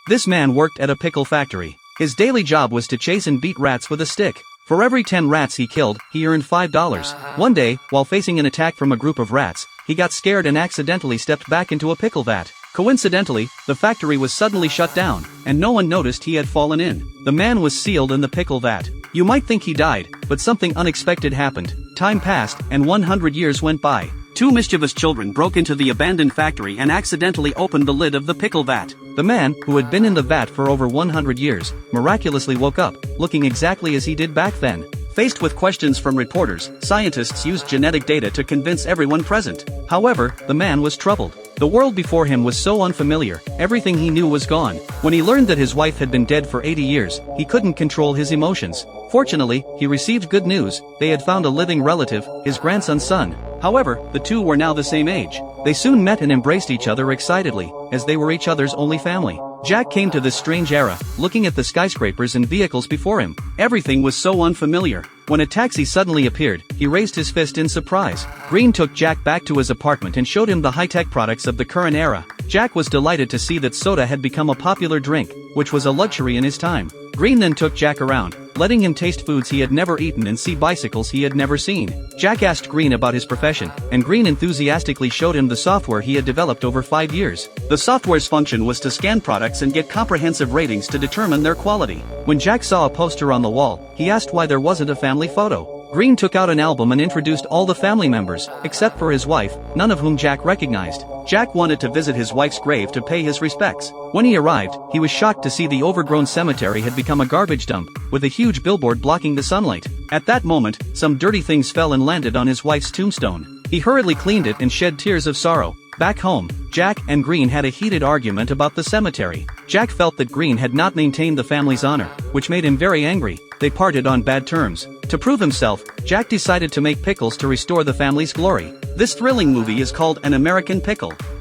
This man worked at a pickle factory. His daily job was to chase and beat rats with a stick. For every 10 rats he killed, he earned $5. One day, while facing an attack from a group of rats, he got scared and accidentally stepped back into a pickle vat. Coincidentally, the factory was suddenly shut down, and no one noticed he had fallen in. The man was sealed in the pickle vat. You might think he died, but something unexpected happened. Time passed, and 100 years went by. Two mischievous children broke into the abandoned factory and accidentally opened the lid of the pickle vat. The man, who had been in the vat for over 100 years, miraculously woke up, looking exactly as he did back then. Faced with questions from reporters, scientists used genetic data to convince everyone present. However, the man was troubled. The world before him was so unfamiliar, everything he knew was gone. When he learned that his wife had been dead for 80 years, he couldn't control his emotions. Fortunately, he received good news: they had found a living relative, his grandson's son. However, the two were now the same age. They soon met and embraced each other excitedly, as they were each other's only family. Jack came to this strange era, looking at the skyscrapers and vehicles before him. Everything was so unfamiliar. When a taxi suddenly appeared, he raised his fist in surprise. Green took Jack back to his apartment and showed him the high-tech products of the current era. Jack was delighted to see that soda had become a popular drink, which was a luxury in his time. Green then took Jack around, letting him taste foods he had never eaten and see bicycles he had never seen. Jack asked Green about his profession, and Green enthusiastically showed him the software he had developed over 5 years. The software's function was to scan products and get comprehensive ratings to determine their quality. When Jack saw a poster on the wall, he asked why there wasn't a family photo. Green took out an album and introduced all the family members, except for his wife, none of whom Jack recognized. Jack wanted to visit his wife's grave to pay his respects. When he arrived, he was shocked to see the overgrown cemetery had become a garbage dump, with a huge billboard blocking the sunlight. At that moment, some dirty things fell and landed on his wife's tombstone. He hurriedly cleaned it and shed tears of sorrow. Back home, Jack and Green had a heated argument about the cemetery. Jack felt that Green had not maintained the family's honor, which made him very angry. They parted on bad terms. To prove himself, Jack decided to make pickles to restore the family's glory. This thrilling movie is called An American Pickle.